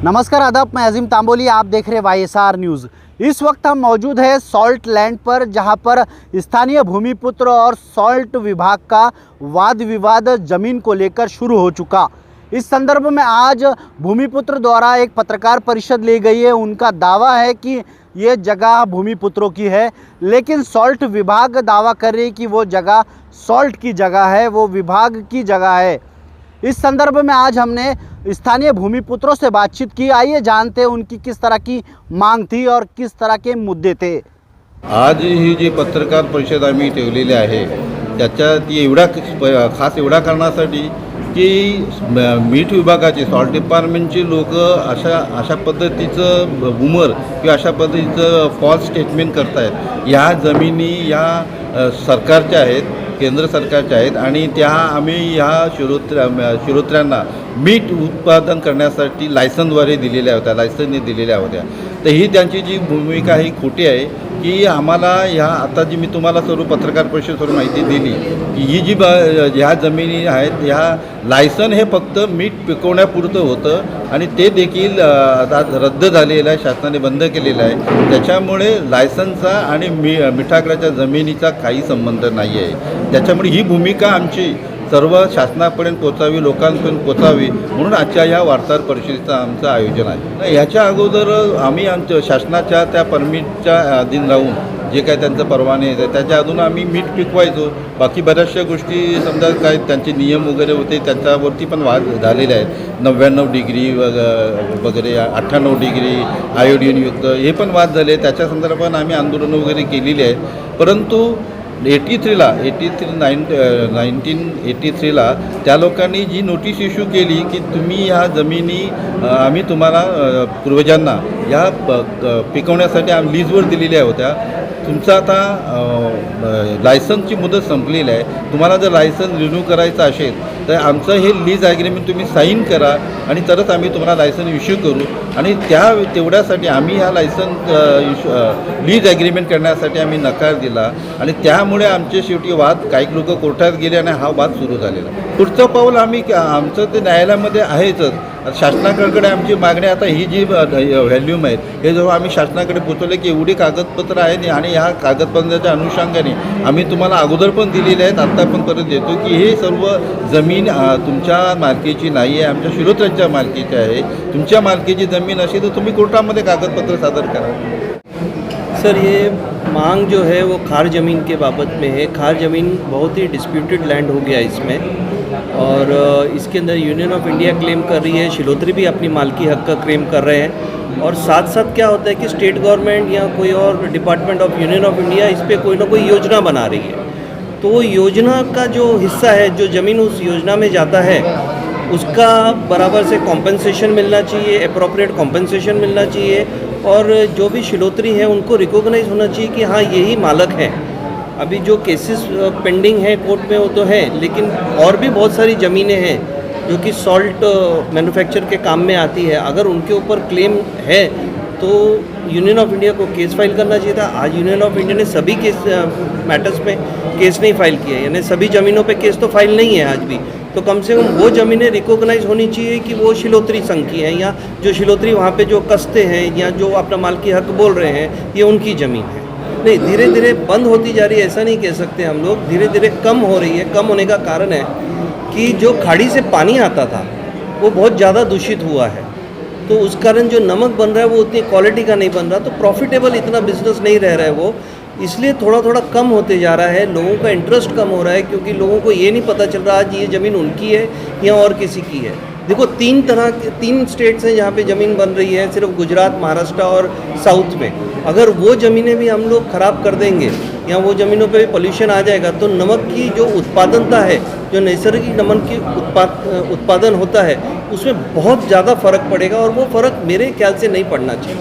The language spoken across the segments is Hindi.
नमस्कार आदाब, मैं अजीम तांबोली, आप देख रहे YSR न्यूज़। इस वक्त हम मौजूद हैं सॉल्ट लैंड पर, जहां पर स्थानीय भूमिपुत्र और सॉल्ट विभाग का वाद विवाद ज़मीन को लेकर शुरू हो चुका। इस संदर्भ में आज भूमिपुत्र द्वारा एक पत्रकार परिषद ली गई है। उनका दावा है कि ये जगह भूमिपुत्रों की है, लेकिन सॉल्ट विभाग दावा कर रही है कि वो जगह सॉल्ट की जगह है, वो विभाग की जगह है। इस संदर्भ में आज हमने स्थानीय भूमिपुत्रों से बातचीत की। आइए जानते हैं उनकी किस तरह की मांग थी और किस तरह के मुद्दे थे। आज ही जी पत्रकार परिषद आम्ही ठेवलेली आहे त्याच्यात खास एवढा करण्यासाठी की मीठ विभागाचे सॉल्ट डिपार्टमेंटची लोक अशा पद्धतीचं बुमर किंवा अशा पद्धतीचं फॉल्स स्टेटमेंट करतायत। ह्या जमिनी या सरकारच्या आहेत, केंद्र सरकारच्या आहेत आणि त्या आम्ही ह्या शिरोत्र्यांना मीठ उत्पादन करण्यासाठी लायसनद्वारे दिलेल्या होत्या, लायसनने दिलेल्या होत्या। तर ही त्यांची जी भूमिका ही खोटी आहे की आम्हाला ह्या आता जी मी तुम्हाला सर्व पत्रकार परिषदेवर माहिती दिली की ही जी ह्या जमिनी आहेत, ह्या लायसन हे फक्त मीठ पिकवण्यापुरतं होतं आणि ते देखील रद्द झालेलं आहे, शासनाने बंद केलेलं आहे। त्याच्यामुळे लायसनचा आणि मिठागराच्या जमिनीचा काही संबंध नाही आहे। त्याच्यामुळे ही भूमिका आमची सर्व शासनापर्यंत पोचावी, लोकांपर्यंत पोचावी म्हणून आजच्या या वार्ताहर परिषदेचं आमचं आयोजन आहे। ह्याच्या अगोदर आम्ही आमच्या शासनाच्या त्या परमिटच्या अधीन राहून जे काय त्यांचं परवाने आहे त्याच्या अधून आम्ही मीठ पिकवायचो। बाकी बऱ्याचशा गोष्टी समजा काय त्यांचे नियम वगैरे होते त्याच्यावरती पण वाद झालेले आहेत। 99 डिग्री वगैरे 98 डिग्री आयोडीनयुक्त हे पण वाद झाले। त्याच्या संदर्भात आम्ही आंदोलनं वगैरे केलेली आहेत। परंतु 1983ला त्या लोकांनी जी नोटीस इश्यू केली की तुम्ही ह्या जमिनी आम्ही तुम्हाला पूर्वजांना या पिकवण्यासाठी आम्ही लीजवर दिलेल्या होत्या। तुमचं आता लायसनची मुदत संपलेली आहे, तुम्हाला जर लायसन रिन्यू करायचं असेल तर आमचं हे लीज ॲग्रीमेंट तुम्ही साईन करा आणि तरच आम्ही तुम्हाला लायसन इश्यू करू। आणि तेवढ्यासाठी आम्ही ह्या लायसन लीज ॲग्रीमेंट करण्यासाठी आम्ही नकार दिला आणि त्यामुळे आमचे शेवटी वाद काही लोक कोर्टात गेले आणि हा वाद सुरू झालेला। पुढचं पाऊल आमचं ते न्यायालयामध्ये आहेच। शासनाकडे आमची मागणी आता ही जी व्हॅल्यूम आहेत हे जेव्हा आम्ही शासनाकडे पोचवले की एवढी कागदपत्र आहेत आणि ह्या कागदपत्राच्या अनुषंगाने आम्ही तुम्हाला अगोदर पण दिलेले आहेत, आत्ता पण परत देतो की हे सर्व जमीन तुमच्या मालकीची नाही आहे, आमच्या शिरोत्र्यांच्या मालकीची आहे। तुमच्या मालकीची जमीन असेल तो तुम्ही कोर्टामध्ये कागदपत्र सादर करा। सर, ये मांग जो है वो खार ज़मीन के बाबत में है। खार ज़मीन बहुत ही डिस्प्यूटेड लैंड हो गया इसमें, और इसके अंदर यूनियन ऑफ इंडिया क्लेम कर रही है, शिलोत्री भी अपनी मालकी हक का क्लेम कर रहे हैं। और साथ साथ क्या होता है कि स्टेट गवर्नमेंट या कोई और department of union of India इस पर कोई ना कोई योजना बना रही है। तो वो योजना का जो हिस्सा है, जो ज़मीन उस योजना में जाता है, उसका बराबर से कॉम्पेंसेशन मिलना चाहिए, एप्रोप्रिएट कॉम्पेंसेशन मिलना चाहिए। और जो भी शिलोत्री हैं उनको रिकॉग्नाइज होना चाहिए कि हाँ यही मालक हैं। अभी जो केसेस पेंडिंग हैं कोर्ट में वो तो है, लेकिन और भी बहुत सारी ज़मीनें हैं जो कि सॉल्ट मैन्युफैक्चर के काम में आती है। अगर उनके ऊपर क्लेम है तो यूनियन ऑफ इंडिया को केस फाइल करना चाहिए था। आज यूनियन ऑफ इंडिया ने सभी केस मैटर्स में केस नहीं फाइल किया, यानी सभी ज़मीनों पे केस तो फाइल नहीं है आज भी। तो कम से कम वो ज़मीनें रिकॉग्नाइज होनी चाहिए कि वो शिलोत्री संघ की हैं, या जो शिलोत्री वहाँ पे जो कसते हैं या जो अपना मालकी हक बोल रहे हैं ये उनकी ज़मीन है। नहीं, धीरे धीरे बंद होती जा रही है ऐसा नहीं कह सकते हम लोग, धीरे धीरे कम हो रही है। कम होने का कारण है कि जो खाड़ी से पानी आता था वो बहुत ज़्यादा दूषित हुआ है, तो उस कारण जो नमक बन रहा है वो उतनी क्वालिटी का नहीं बन रहा, तो प्रॉफिटेबल इतना बिजनेस नहीं रह रहा है वो, इसलिए थोड़ा थोड़ा कम होते जा रहा है। लोगों का इंटरेस्ट कम हो रहा है क्योंकि लोगों को ये नहीं पता चल रहा आज ये ज़मीन उनकी है या और किसी की है। देखो, 3 स्टेट्स हैं जहाँ पे ज़मीन बन रही है, सिर्फ गुजरात, महाराष्ट्र और साउथ में। अगर वो ज़मीनें भी हम लोग ख़राब कर देंगे या वो ज़मीनों पे भी पोल्यूशन आ जाएगा तो नमक की जो उत्पादनता है, जो नैसर्गिक नमक की उत्पादन होता है, उसमें बहुत ज़्यादा फ़र्क पड़ेगा, और वो फ़र्क मेरे ख्याल से नहीं पड़ना चाहिए।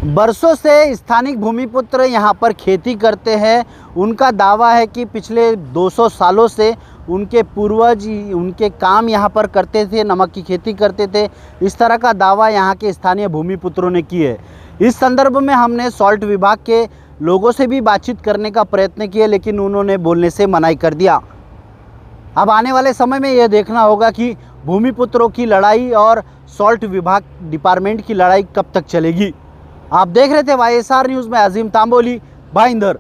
बरसों से स्थानिक भूमिपुत्र यहाँ पर खेती करते हैं। उनका दावा है कि पिछले 200 सालों से उनके पूर्वज उनके काम यहाँ पर करते थे, नमक की खेती करते थे। इस तरह का दावा यहाँ के स्थानीय भूमिपुत्रों ने की है। इस संदर्भ में हमने सॉल्ट विभाग के लोगों से भी बातचीत करने का प्रयत्न किया, लेकिन उन्होंने बोलने से मनाही कर दिया। अब आने वाले समय में यह देखना होगा कि भूमिपुत्रों की लड़ाई और सॉल्ट विभाग डिपार्टमेंट की लड़ाई कब तक चलेगी। आप देख रहे थे YSR न्यूज़ में अजीम तांबोली, भाईंदर।